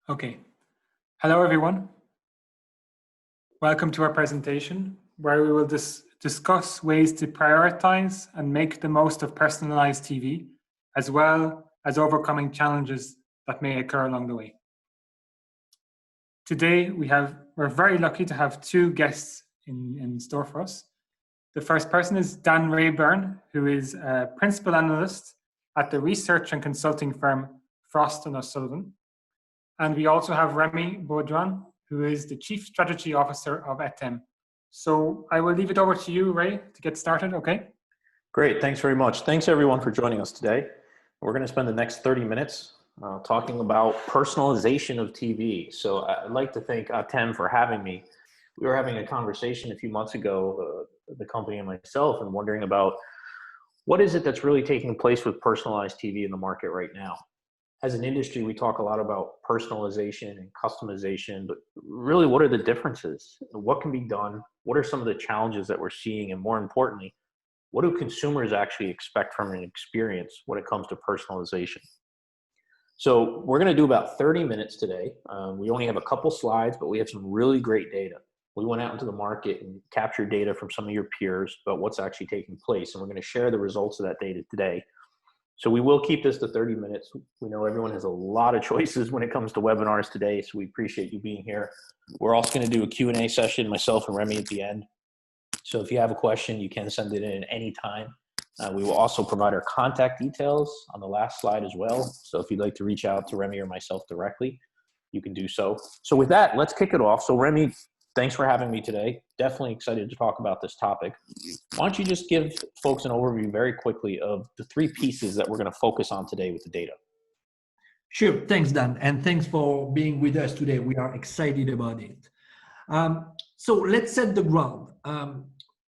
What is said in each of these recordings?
Okay. Hello, everyone. Welcome to our presentation, where we will discuss ways to prioritize and make the most of personalized TV, as well as overcoming challenges that may occur along the way. Today, we're very lucky to have two guests in store for us. The first person is Dan Rayburn, who is a principal analyst at the research and consulting firm Frost & O'Sullivan. And we also have Remi, Beaudouin, who is the Chief Strategy Officer of Ateme. So I will leave it over to you, Ray, to get started, okay? Great, thanks very much. Thanks everyone for joining us today. We're gonna spend the next 30 minutes talking about personalization of TV. So I'd like to thank Ateme for having me. We were having a conversation a few months ago, the company and myself, and wondering about what is it that's really taking place with personalized TV in the market right now. As an industry, we talk a lot about personalization and customization, but really, what are the differences? What can be done? What are some of the challenges that we're seeing? And more importantly, what do consumers actually expect from an experience when it comes to personalization? So we're gonna do about 30 minutes today. We only have a couple slides, but we have some really great data. We went out into the market and captured data from some of your peers about what's actually taking place. And we're gonna share the results of that data today. So we will keep this to 30 minutes. We know everyone has a lot of choices when it comes to webinars today, so we appreciate you being here. We're also going to do a Q&A session, myself and Remi at the end. So if you have a question, you can send it in at any time. We will also provide our contact details on the last slide as well. So if you'd like to reach out to Remi or myself directly, you can do so. So with that, let's kick it off. So Remi, thanks for having me today. Definitely excited to talk about this topic. Why don't you just give folks an overview very quickly of the three pieces that we're going to focus on today with the data? Sure. Thanks, Dan. And thanks for being with us today. We are excited about it. So let's set the ground.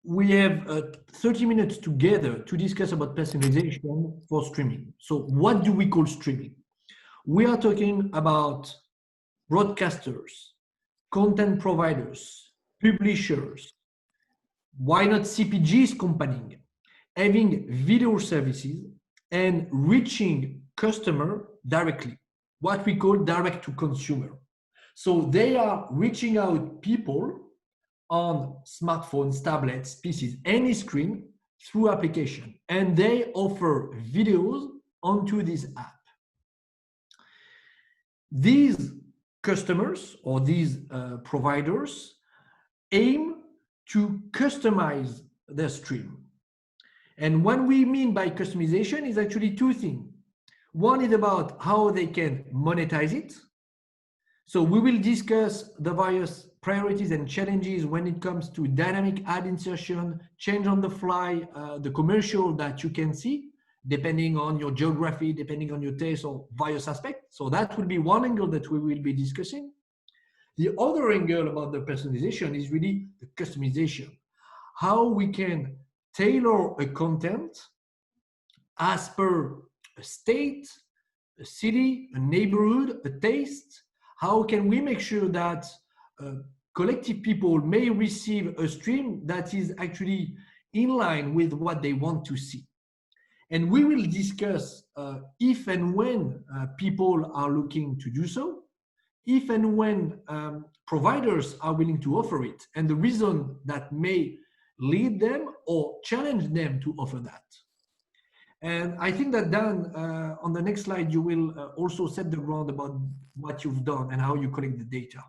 We have 30 minutes together to discuss about personalization for streaming. So what do we call streaming? We are talking about broadcasters, content providers, publishers, why not CPGs company, having video services and reaching customer directly, what we call direct to consumer. So they are reaching out people on smartphones, tablets, PCs, any screen through application, and they offer videos onto this app. These customers or these providers aim to customize their stream. And what we mean by customization is actually two things. One is about how they can monetize it. So we will discuss the various priorities and challenges when it comes to dynamic ad insertion, change on the fly, the commercial that you can see, depending on your geography, depending on your taste or various aspects. So that will be one angle that we will be discussing. The other angle about the personalization is really the customization. How we can tailor a content as per a state, a city, a neighborhood, a taste. How can we make sure that collective people may receive a stream that is actually in line with what they want to see? And we will discuss if and when people are looking to do so, if and when providers are willing to offer it, and the reason that may lead them or challenge them to offer that. And I think that Dan, on the next slide, you will also set the ground about what you've done and how you collect the data.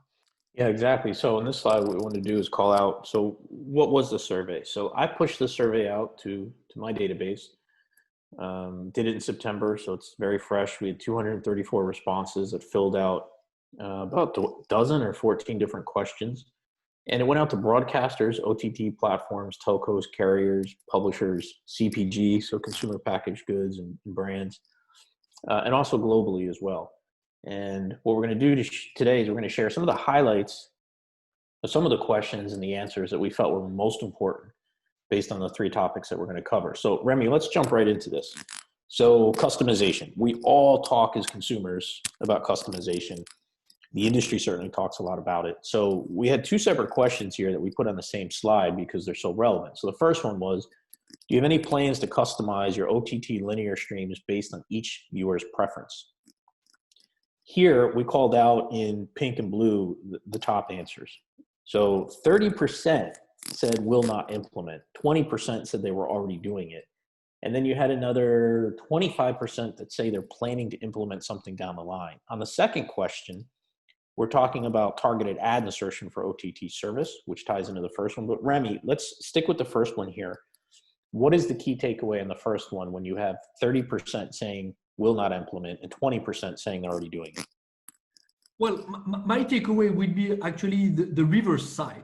Yeah, exactly. So on this slide, what we want to do is call out, so what was the survey? So I pushed the survey out to my database, did it in September, so it's very fresh. We had 234 responses that filled out about a dozen or 14 different questions. And it went out to broadcasters, OTT platforms, telcos, carriers, publishers, CPG, so consumer packaged goods and brands, and also globally as well. And what we're going to do today is we're going to share some of the highlights of some of the questions and the answers that we felt were most important based on the three topics that we're going to cover. So Remi, let's jump right into this. So customization. We all talk as consumers about customization. The industry certainly talks a lot about it. So we had two separate questions here that we put on the same slide because they're so relevant. So the first one was, do you have any plans to customize your OTT linear streams based on each viewer's preference? Here, we called out in pink and blue the top answers. So 30% said will not implement, 20% said they were already doing it. And then you had another 25% that say they're planning to implement something down the line. On the second question, we're talking about targeted ad insertion for OTT service, which ties into the first one. But Remi, let's stick with the first one here. What is the key takeaway on the first one when you have 30% saying will not implement and 20% saying they're already doing it? Well, my takeaway would be actually the reverse side.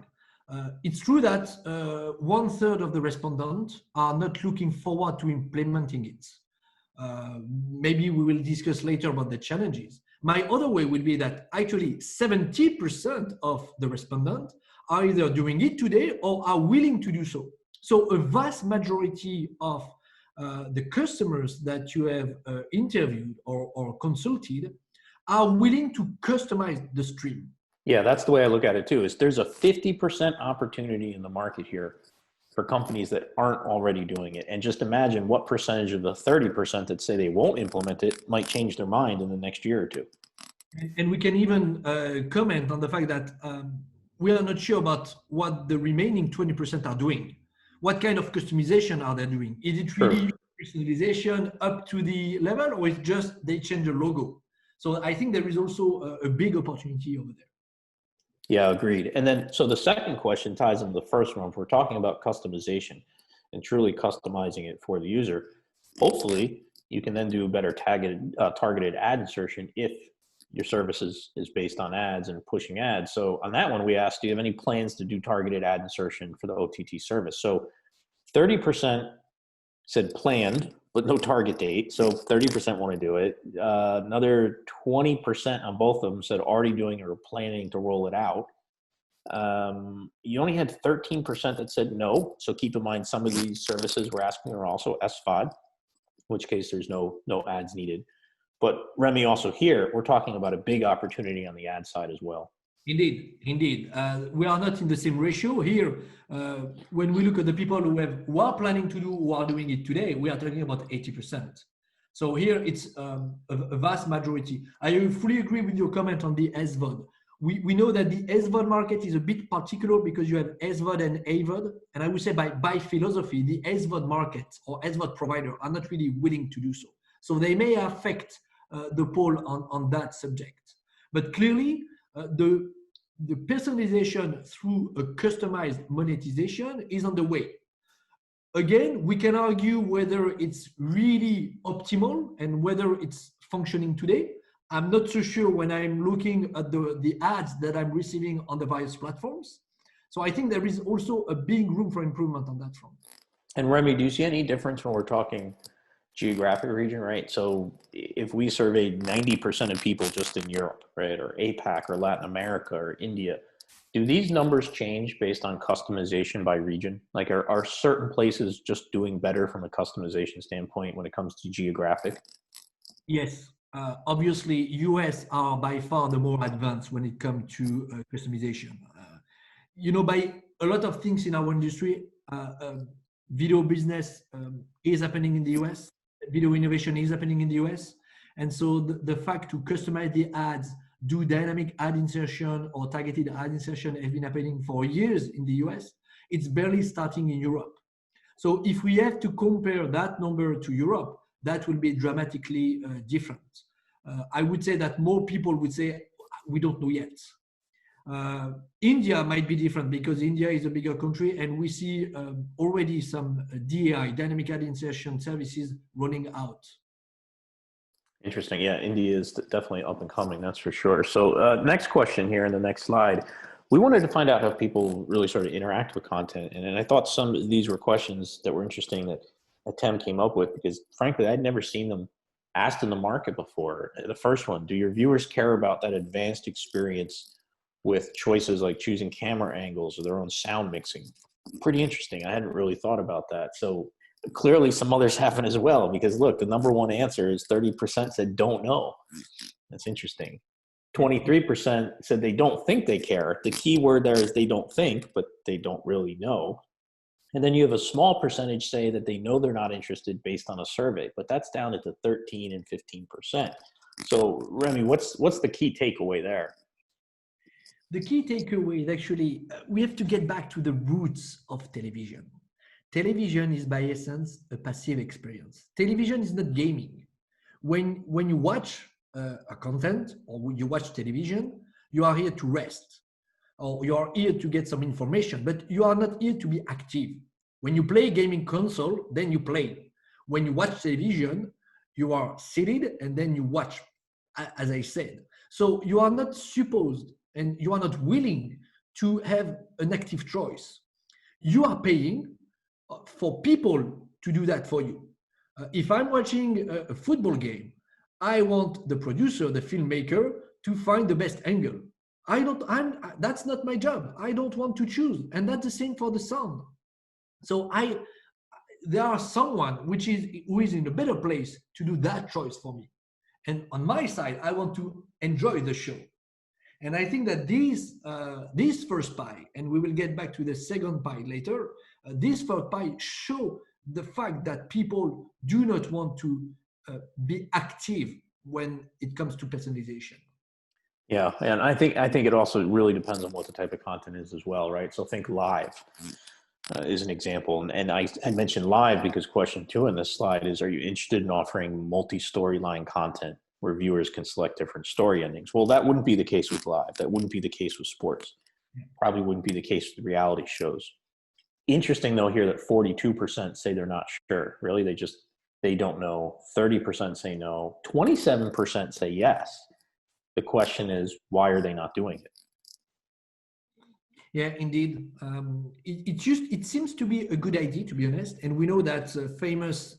It's true that 1/3 of the respondents are not looking forward to implementing it. Maybe we will discuss later about the challenges. My other way would be that actually 70% of the respondents are either doing it today or are willing to do so. So a vast majority of the customers that you have interviewed or consulted are willing to customize the stream. Yeah, that's the way I look at it too, is there's a 50% opportunity in the market here for companies that aren't already doing it. And just imagine what percentage of the 30% that say they won't implement it might change their mind in the next year or two. And we can even comment on the fact that we are not sure about what the remaining 20% are doing. What kind of customization are they doing? Is it really personalization up to the level, or is it just they change the logo? So I think there is also a big opportunity over there. Yeah, agreed. And then, so the second question ties into the first one. If we're talking about customization and truly customizing it for the user, hopefully you can then do better targeted ad insertion if your service is based on ads and pushing ads. So on that one, we asked, do you have any plans to do targeted ad insertion for the OTT service? So 30% said planned, but no target date. So 30% want to do it. Another 20% on both of them said already doing it or planning to roll it out. You only had 13% that said no. So keep in mind, some of these services we're asking are also SVOD, in which case there's no ads needed. But Remi, also here, we're talking about a big opportunity on the ad side as well. Indeed. We are not in the same ratio here. When we look at the people who are planning to do, who are doing it today, we are talking about 80%. So here it's a vast majority. I fully agree with your comment on the SVOD. We know that the SVOD market is a bit particular because you have SVOD and AVOD. And I would say by philosophy, the SVOD market or SVOD provider are not really willing to do so. So they may affect the poll on that subject. But clearly, the personalization through a customized monetization is on the way. Again, we can argue whether it's really optimal and whether it's functioning today. I'm not so sure when I'm looking at the ads that I'm receiving on the various platforms. So I think there is also a big room for improvement on that front. And Remi, do you see any difference when we're talking geographic region, right? So if we surveyed 90% of people just in Europe, right, or APAC or Latin America or India, do these numbers change based on customization by region? Like are certain places just doing better from a customization standpoint when it comes to geographic? Yes, obviously US are by far the more advanced when it comes to customization. By a lot of things in our industry, video business is happening in the US. Video innovation is happening in the US. And so the fact to customize the ads, do dynamic ad insertion or targeted ad insertion has been happening for years in the US. It's barely starting in Europe. So if we have to compare that number to Europe, that will be dramatically different. I would say that more people would say, we don't know yet. India might be different because India is a bigger country and we see already some DAI, dynamic ad insertion services running out. Interesting. Yeah, India is definitely up and coming, that's for sure. So next question here in the next slide. We wanted to find out how people really sort of interact with content. And I thought some of these were questions that were interesting that Ateme came up with because frankly, I'd never seen them asked in the market before. The first one, do your viewers care about that advanced experience with choices like choosing camera angles or their own sound mixing? Pretty interesting. I hadn't really thought about that. So clearly some others haven't as well, because look, the number one answer is 30% said don't know. That's interesting. 23% said they don't think they care. The key word there is they don't think, but they don't really know. And then you have a small percentage say that they know they're not interested based on a survey, but that's down to 13 and 15%. So Remi, what's the key takeaway there? The key takeaway is actually we have to get back to the roots of television. Television is by essence a passive experience. Television is not gaming. When you watch a content or you watch television, you are here to rest or you are here to get some information, but you are not here to be active. When you play a gaming console, then you play. When you watch television, you are seated and then you watch, as I said. So you are not supposed and you are not willing to have an active choice. You are paying for people to do that for you. If I'm watching a football game, I want the producer, the filmmaker, to find the best angle. That's not my job. I don't want to choose. And that's the same for the sound. So there are someone who is in a better place to do that choice for me. And on my side, I want to enjoy the show. And I think that this first pie, and we will get back to the second pie later, this first pie show the fact that people do not want to be active when it comes to personalization. Yeah, and I think it also really depends on what the type of content is as well, right? So think live is an example, and I mentioned live because question 2 in this slide is: are you interested in offering multi-storyline content where viewers can select different story endings? Well, that wouldn't be the case with live. That wouldn't be the case with sports. Probably wouldn't be the case with reality shows. Interesting though here that 42% say they're not sure. Really, they don't know. 30% say no. 27% say yes. The question is, why are they not doing it? Yeah, indeed. It seems to be a good idea, to be honest. And we know that famous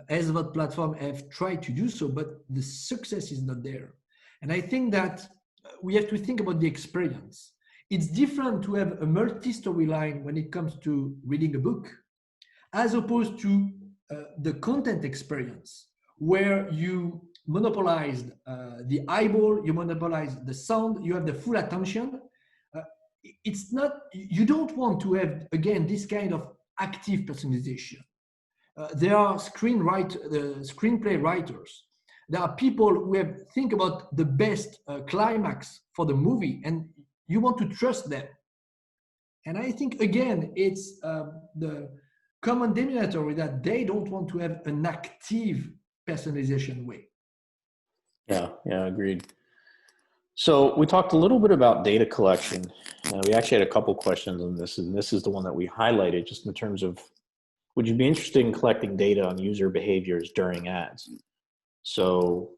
SVOD platform have tried to do so, but the success is not there. And I think that we have to think about the experience. It's different to have a multi-storyline when it comes to reading a book, as opposed to the content experience, where you monopolize the eyeball, you monopolize the sound, you have the full attention. It's not, you don't want to have, again, this kind of active personalization. There are screenplay writers. There are people who think about the best climax for the movie, and you want to trust them. And I think, again, it's the common denominator that they don't want to have an active personalization way. Yeah, agreed. So we talked a little bit about data collection. We actually had a couple questions on this, and this is the one that we highlighted just in terms of, would you be interested in collecting data on user behaviors during ads? So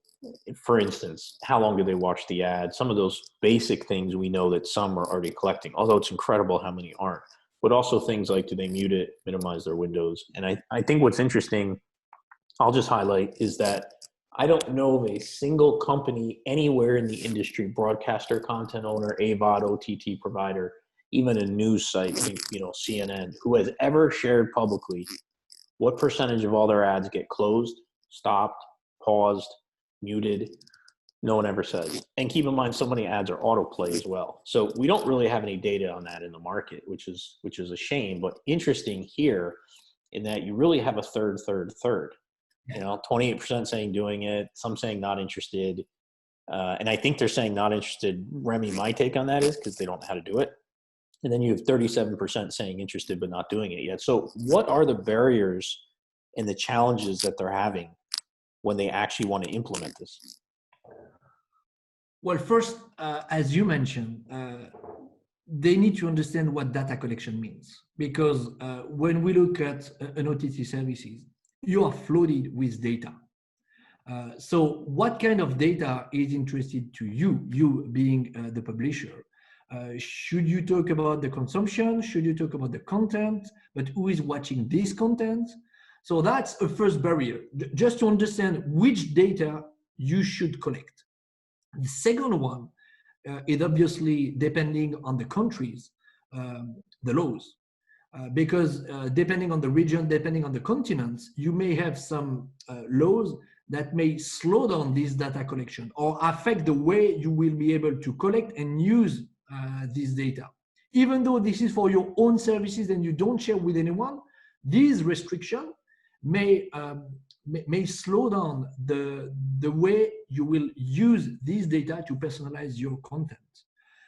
for instance, how long do they watch the ad? Some of those basic things we know that some are already collecting, although it's incredible how many aren't. But also things like, do they mute it, minimize their windows? And I think what's interesting, I'll just highlight, is that I don't know of a single company anywhere in the industry, broadcaster, content owner, AVOD, OTT provider, even a news site, CNN, who has ever shared publicly what percentage of all their ads get closed, stopped, paused, muted. No one ever says. And keep in mind, so many ads are autoplay as well. So we don't really have any data on that in the market, which is a shame, but interesting here in that you really have a third. 28% saying doing it, some saying not interested. And I think they're saying not interested. Remi, my take on that is because they don't know how to do it. And then you have 37% saying interested but not doing it yet. So what are the barriers and the challenges that they're having when they actually want to implement this? Well, first, as you mentioned, they need to understand what data collection means. Because when we look at an OTT services, you are flooded with data. So what kind of data is interested to you being the publisher? Should you talk about the consumption? Should you talk about the content? But who is watching this content? So that's a first barrier, just to understand which data you should collect. The second one is obviously depending on the countries, the laws. Because depending on the region, depending on the continents, you may have some laws that may slow down this data collection or affect the way you will be able to collect and use this data. Even though this is for your own services and you don't share with anyone, these restrictions may may slow down the way you will use these data to personalize your content.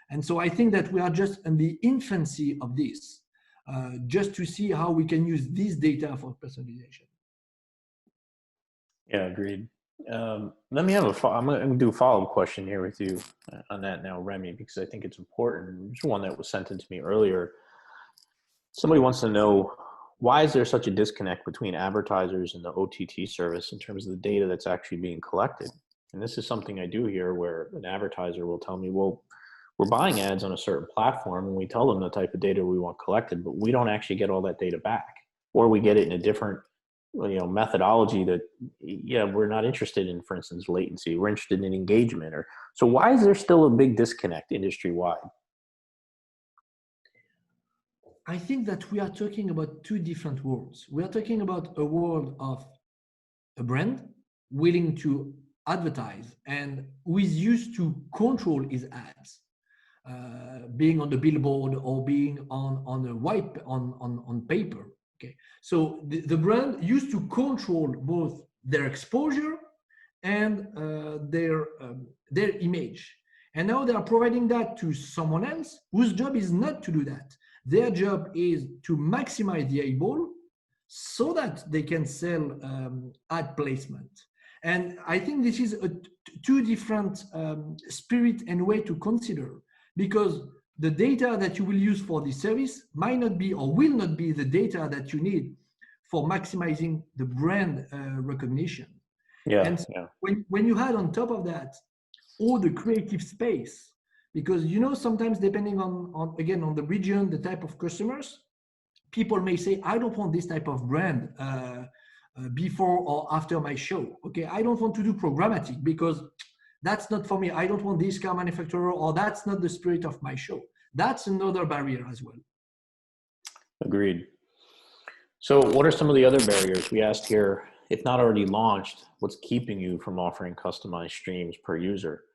And so I think that we are just in the infancy of this, just to see how we can use this data for personalization. Yeah, agreed. Let me have I'm going to do a follow-up question here with you on that now, Remi, because I think it's important. It's one that was sent in to me earlier. Somebody wants to know, why is there such a disconnect between advertisers and the OTT service in terms of the data that's actually being collected? And this is something I do hear where an advertiser will tell me, well, we're buying ads on a certain platform and we tell them the type of data we want collected, but we don't actually get all that data back, or we get it in a different methodology that, yeah, we're not interested in, for instance, latency. We're interested in engagement. Or so why is there still a big disconnect industry-wide? I think that we are talking about two different worlds. We are talking about a world of a brand willing to advertise and who is used to control his ads, being on the billboard or being on paper. Okay, so the brand used to control both their exposure and their image, and now they are providing that to someone else whose job is not to do that. Their job is to maximize the eyeball so that they can sell ad placement. And I think this is two different spirit and way to consider, because the data that you will use for this service might not be or will not be the data that you need for maximizing the brand recognition. Yeah, and so when you had on top of that all the creative space, because sometimes depending on the region, the type of customers, people may say, I don't want this type of brand before or after my show. Okay, I don't want to do programmatic because that's not for me. I don't want this car manufacturer, or that's not the spirit of my show. That's another barrier as well. Agreed. So what are some of the other barriers? We asked here, if not already launched, what's keeping you from offering customized streams per user?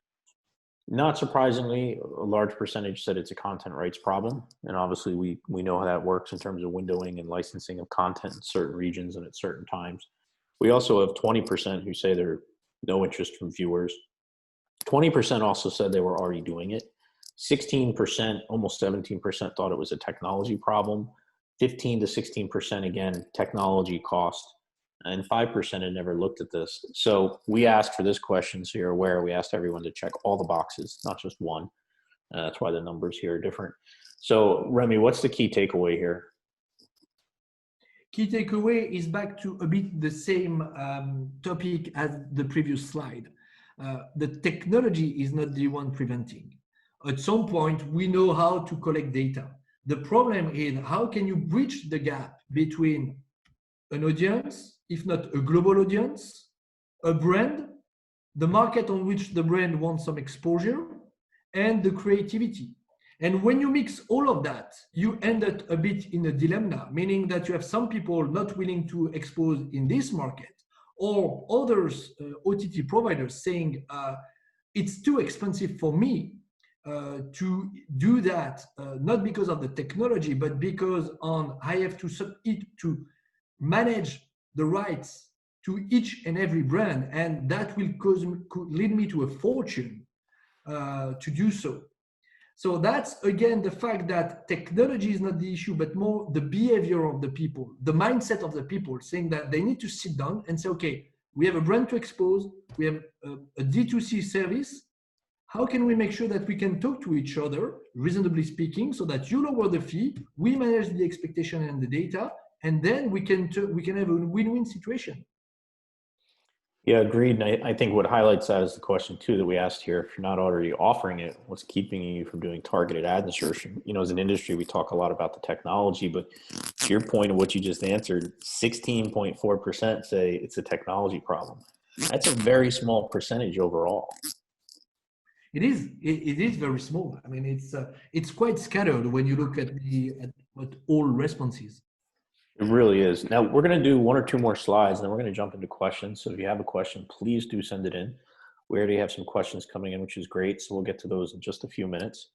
Not surprisingly, a large percentage said it's a content rights problem. And obviously we know how that works in terms of windowing and licensing of content in certain regions and at certain times. We also have 20% who say they're no interest from viewers. 20% also said they were already doing it. 16%, almost 17% thought it was a technology problem. 15 to 16% again, technology cost. And 5% had never looked at this. So we asked for this question, so you're aware, we asked everyone to check all the boxes, not just one. That's why the numbers here are different. So Remi, what's the key takeaway here? Key takeaway is back to a bit the same topic as the previous slide. The technology is not the one preventing. At some point, we know how to collect data. The problem is, how can you bridge the gap between an audience, if not a global audience, a brand, the market on which the brand wants some exposure, and the creativity. And when you mix all of that, you end up a bit in a dilemma, meaning that you have some people not willing to expose in this market, or others, OTT providers, saying it's too expensive for me to do that, not because of the technology, but because I have to manage the rights to each and every brand, and that could lead me to a fortune to do so. So that's, again, the fact that technology is not the issue, but more the behavior of the people, the mindset of the people, saying that they need to sit down and say, okay, we have a brand to expose, we have a D2C service. How can we make sure that we can talk to each other, reasonably speaking, so that you lower the fee, we manage the expectation and the data, and then we can have a win-win situation. Yeah, agreed. And I think what highlights that is the question too that we asked here. If you're not already offering it, what's keeping you from doing targeted ad insertion? As an industry, we talk a lot about the technology, but to your point of what you just answered, 16.4% say it's a technology problem. That's a very small percentage overall. It is very small. I mean, it's quite scattered when you look at all responses. It really is. Now we're going to do one or two more slides, and then we're going to jump into questions. So if you have a question, please do send it in. We already have some questions coming in, which is great. So we'll get to those in just a few minutes.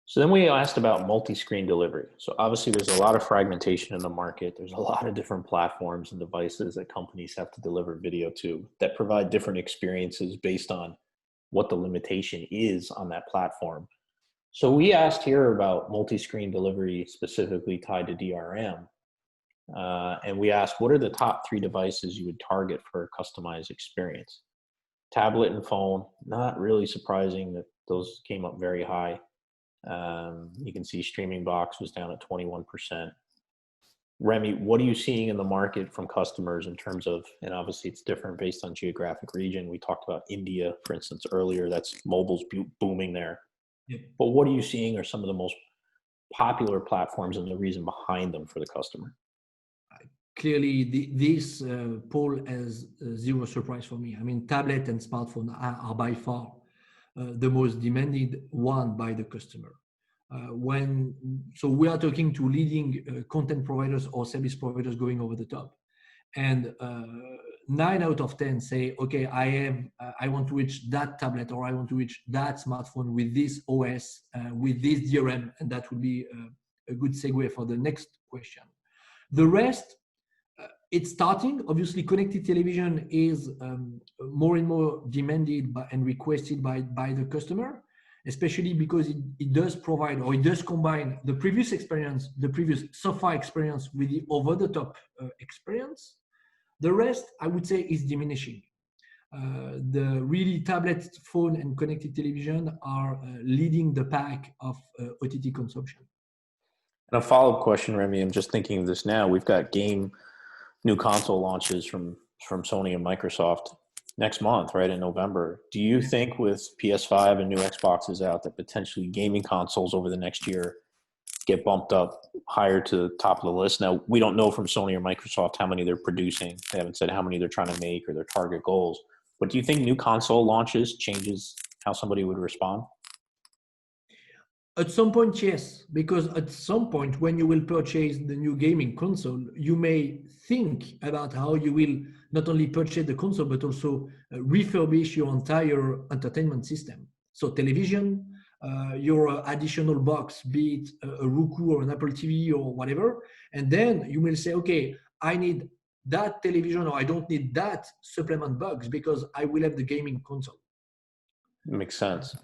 So then we asked about multi-screen delivery. So obviously there's a lot of fragmentation in the market. There's a lot of different platforms and devices that companies have to deliver video to that provide different experiences based on what the limitation is on that platform. So we asked here about multi-screen delivery specifically tied to DRM. And we asked, what are the top 3 devices you would target for a customized experience? Tablet and phone, not really surprising that those came up very high. You can see streaming box was down at 21%. Remi, what are you seeing in the market from customers in terms of, and obviously it's different based on geographic region. We talked about India, for instance, earlier. That's mobile's booming there. Yeah. But what are you seeing are some of the most popular platforms and the reason behind them for the customer? Clearly, this poll has zero surprise for me. I mean, tablet and smartphone are by far the most demanded one by the customer. So we are talking to leading content providers or service providers going over the top, and 9 out of 10 say, okay, I want to reach that tablet or I want to reach that smartphone with this OS, with this DRM, and that would be a good segue for the next question. The rest, it's starting. Obviously, connected television is more and more demanded and requested by the customer, especially because it does provide, or it does combine the previous experience, the previous software experience with the over-the-top experience. The rest, I would say, is diminishing. The really tablet, phone, and connected television are leading the pack of OTT consumption. And a follow-up question, Remi, I'm just thinking of this now. We've got new console launches from Sony and Microsoft next month, right, in November. Do you think with PS5 and new Xboxes out that potentially gaming consoles over the next year get bumped up higher to the top of the list? Now, we don't know from Sony or Microsoft how many they're producing. They haven't said how many they're trying to make or their target goals. But do you think new console launches changes how somebody would respond? At some point, yes, because at some point when you will purchase the new gaming console, you may think about how you will not only purchase the console, but also refurbish your entire entertainment system. So television, your additional box, be it a Roku or an Apple TV or whatever. And then you will say, okay, I need that television or I don't need that supplement box because I will have the gaming console. Makes sense.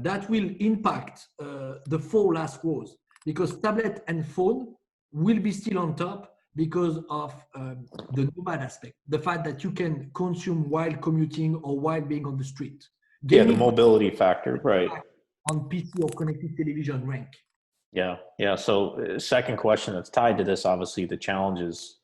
That will impact the 4 last rows because tablet and phone will be still on top because of the nomad aspect, the fact that you can consume while commuting or while being on the street. Gaming, the mobility factor, right? On PC or connected television rank. Yeah. So second question that's tied to this, obviously the challenges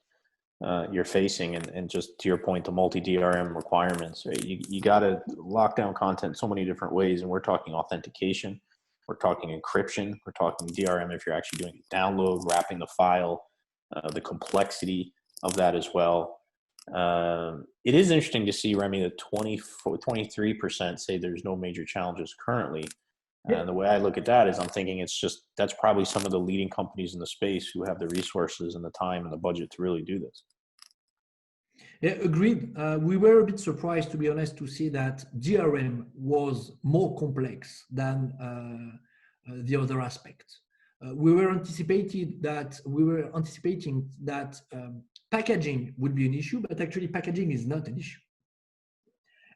you're facing, and just to your point, the multi-DRM requirements, right? You got to lock down content so many different ways, and we're talking authentication, we're talking encryption, we're talking DRM if you're actually doing a download, wrapping the file, the complexity of that as well. It is interesting to see, Remi, that 23% say there's no major challenges currently. And the way I look at that is I'm thinking that's probably some of the leading companies in the space who have the resources and the time and the budget to really do this. Yeah, agreed. We were a bit surprised, to be honest, to see that DRM was more complex than the other aspects. We were anticipating that packaging would be an issue, but actually packaging is not an issue.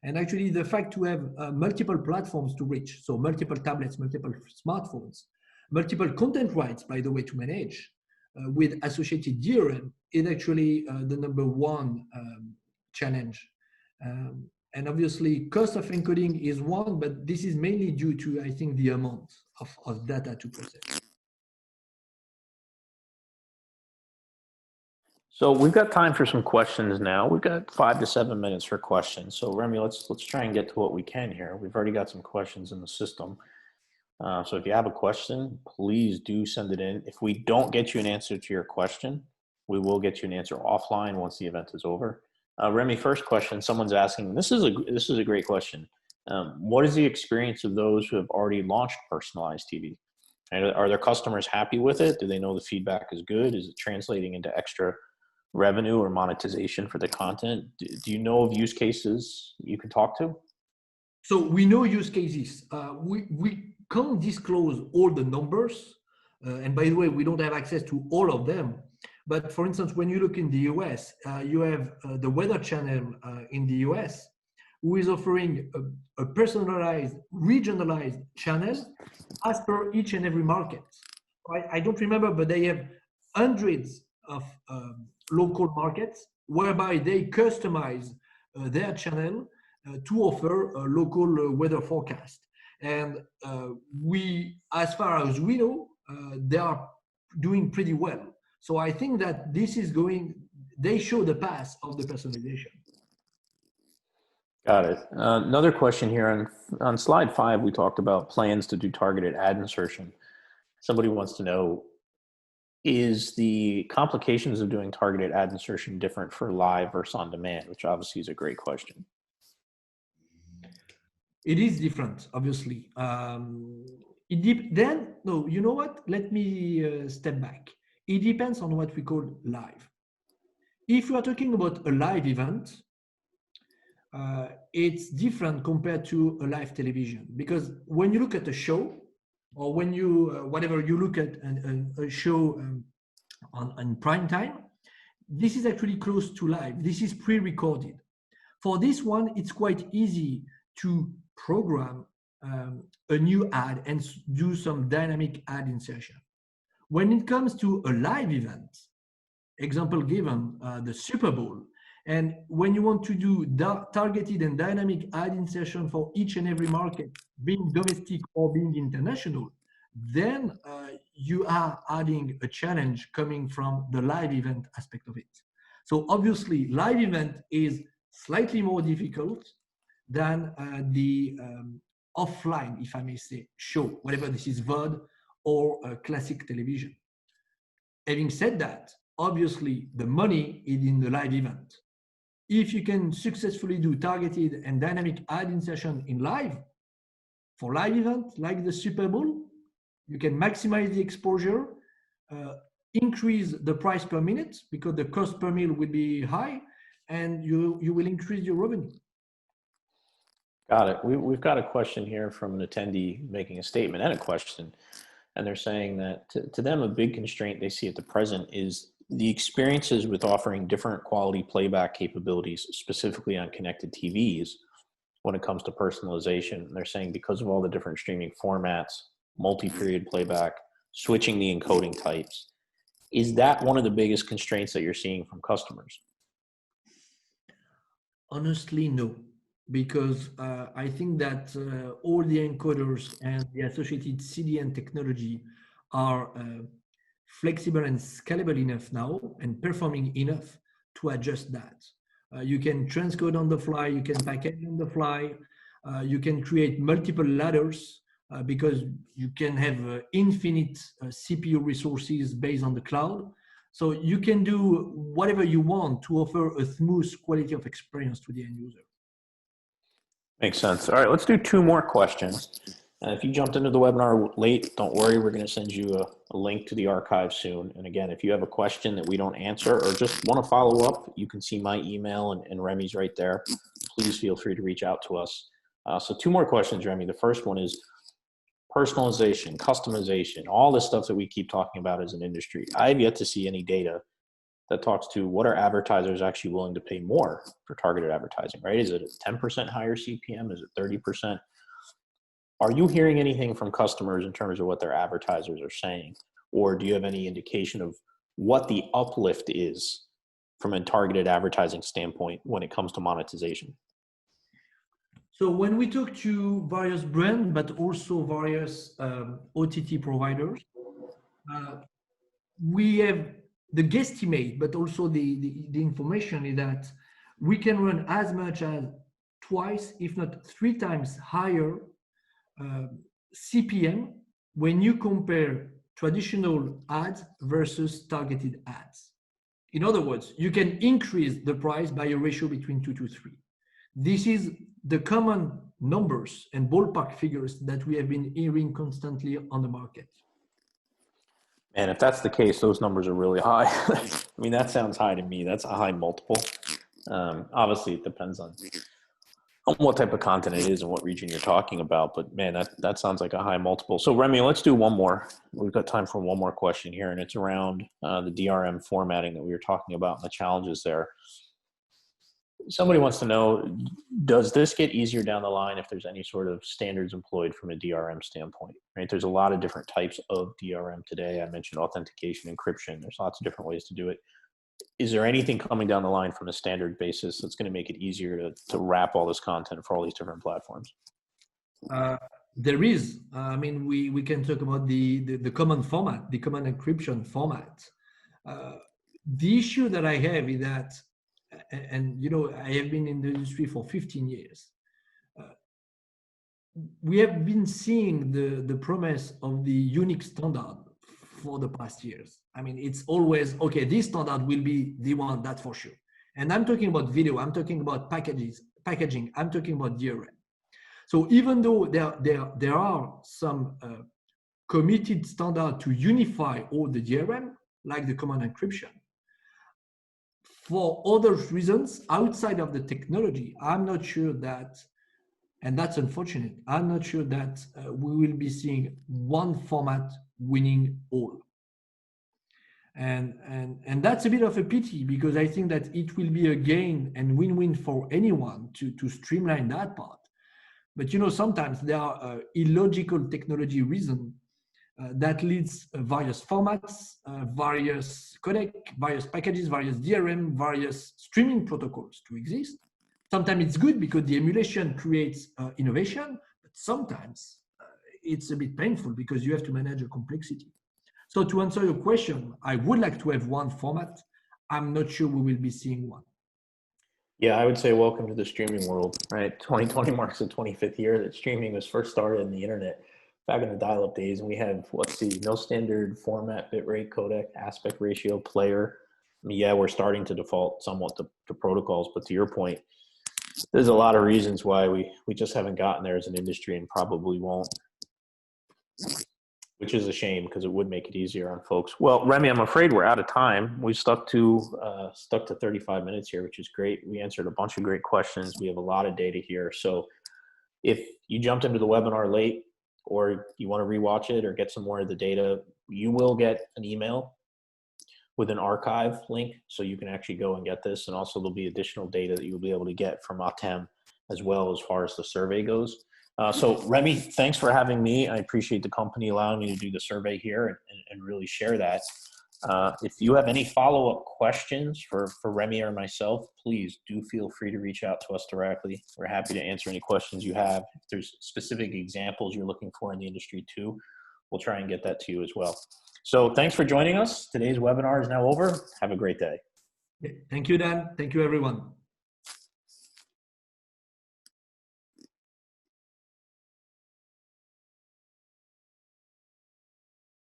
And actually the fact to have multiple platforms to reach, so multiple tablets, multiple smartphones, multiple content rights, by the way, to manage with associated DRM is actually the number one challenge. And obviously cost of encoding is one, but this is mainly due to, I think, the amount of data to process. So we've got time for some questions now. We've got 5 to 7 minutes for questions. So Remi, let's try and get to what we can here. We've already got some questions in the system. So if you have a question, please do send it in. If we don't get you an answer to your question, we will get you an answer offline once the event is over. Remi, first question, someone's asking, this is a great question. What is the experience of those who have already launched personalized TV? Are their customers happy with it? Do they know the feedback is good? Is it translating into extra revenue or monetization for the content? Do you know of use cases you can talk to? So we know use cases. We can't disclose all the numbers. And by the way, we don't have access to all of them. But for instance, when you look in the US, you have the Weather Channel in the US, who is offering a personalized, regionalized channel as per each and every market. I don't remember, but they have hundreds of local markets whereby they customize their channel to offer a local weather forecast. And as far as we know, they are doing pretty well. So I think that this is they show the path of the personalization. Got it. Another question here on slide 5, we talked about plans to do targeted ad insertion. Somebody wants to know, is the complications of doing targeted ad insertion different for live versus on demand, which obviously is a great question. It is different, obviously. No, you know what? Let me step back. It depends on what we call live. If you are talking about a live event, it's different compared to a live television, because when you look at a show, or when you whatever you look at a show on prime time, this is actually close to live. This is pre-recorded. For this one, it's quite easy to program a new ad and do some dynamic ad insertion. When it comes to a live event, example given, the Super Bowl, and when you want to do targeted and dynamic ad insertion for each and every market, being domestic or being international, then you are adding a challenge coming from the live event aspect of it. So obviously, live event is slightly more difficult than the offline, if I may say, show, whatever this is, VOD or classic television. Having said that, obviously, the money is in the live event. If you can successfully do targeted and dynamic ad insertion in live, for live event like the Super Bowl, you can maximize the exposure, increase the price per minute because the cost per mil will be high, and you will increase your revenue. Got it. We've got a question here from an attendee making a statement and a question. And they're saying that to them, a big constraint they see at the present is the experiences with offering different quality playback capabilities, specifically on connected TVs, when it comes to personalization. They're saying because of all the different streaming formats, multi-period playback, switching the encoding types, is that one of the biggest constraints that you're seeing from customers? Honestly, no. Because I think that all the encoders and the associated CDN technology are flexible and scalable enough now and performing enough to adjust that. You can transcode on the fly, you can package on the fly, you can create multiple ladders because you can have infinite CPU resources based on the cloud. So you can do whatever you want to offer a smooth quality of experience to the end user. Makes sense. All right, let's do 2 more questions. If you jumped into the webinar late, don't worry. We're going to send you a link to the archive soon. And again, if you have a question that we don't answer or just want to follow up, you can see my email and Remi's right there. Please feel free to reach out to us. So 2 more questions, Remi. The first one is personalization, customization, all the stuff that we keep talking about as an industry. I've yet to see any data that talks to what are advertisers actually willing to pay more for targeted advertising, right? Is it a 10% higher CPM? Is it 30%? Are you hearing anything from customers in terms of what their advertisers are saying? Or do you have any indication of what the uplift is from a targeted advertising standpoint when it comes to monetization? So when we talk to various brands, but also various OTT providers, we have the guesstimate, but also the information is that we can run as much as 2x, if not 3 times higher CPM when you compare traditional ads versus targeted ads. In other words, you can increase the price by a ratio between 2 to 3. This is the common numbers and ballpark figures that we have been hearing constantly on the market. And if that's the case, those numbers are really high. I mean, that sounds high to me. That's a high multiple. Obviously, it depends on on what type of content it is and what region you're talking about. But man, that sounds like a high multiple. So Remi, let's do one more. We've got time for one more question here, and it's around the DRM formatting that we were talking about and the challenges there. Somebody wants to know, does this get easier down the line if there's any sort of standards employed from a DRM standpoint, right? There's a lot of different types of DRM today. I mentioned authentication, encryption. There's lots of different ways to do it. Is there anything coming down the line from a standard basis that's going to make it easier to wrap all this content for all these different platforms? There is. I mean, we can talk about the common format, the common encryption format. The issue that I have is that, and you know, I have been in the industry for 15 years. We have been seeing the promise of the unique standard for the past years. I mean, it's always, okay, this standard will be the one, that's for sure. And I'm talking about video, I'm talking about packaging, I'm talking about DRM. So even though there are some committed standard to unify all the DRM, like the common encryption, for other reasons outside of the technology, I'm not sure that, and that's unfortunate, I'm not sure that we will be seeing one format winning all. And that's a bit of a pity, because I think that it will be a gain and win-win for anyone to streamline that part. But you know, sometimes there are illogical technology reasons that leads various formats, various codec, various packages, various DRM, various streaming protocols to exist. Sometimes it's good because the emulation creates innovation, but sometimes it's a bit painful because you have to manage a complexity. So to answer your question, I would like to have one format. I'm not sure we will be seeing one. Yeah, I would say welcome to the streaming world, right? 2020 marks the 25th year that streaming was first started in the internet back in the dial-up days. And we had, let's see, no standard format, bitrate, codec, aspect ratio, player. I mean, yeah, we're starting to default somewhat to protocols, but to your point, there's a lot of reasons why we just haven't gotten there as an industry and probably won't, which is a shame because it would make it easier on folks. Well, Remi, I'm afraid we're out of time. We stuck to 35 minutes here, which is great. We answered a bunch of great questions. We have a lot of data here. So if you jumped into the webinar late or you want to rewatch it or get some more of the data, you will get an email with an archive link, so you can actually go and get this. And also there'll be additional data that you'll be able to get from Ateme as well as far as the survey goes. So Remi, thanks for having me. I appreciate the company allowing me to do the survey here and really share that. If you have any follow-up questions for Remi or myself, please do feel free to reach out to us directly. We're happy to answer any questions you have. If there's specific examples you're looking for in the industry too, we'll try and get that to you as well. So thanks for joining us. Today's webinar is now over. Have a great day. Thank you, Dan. Thank you, everyone.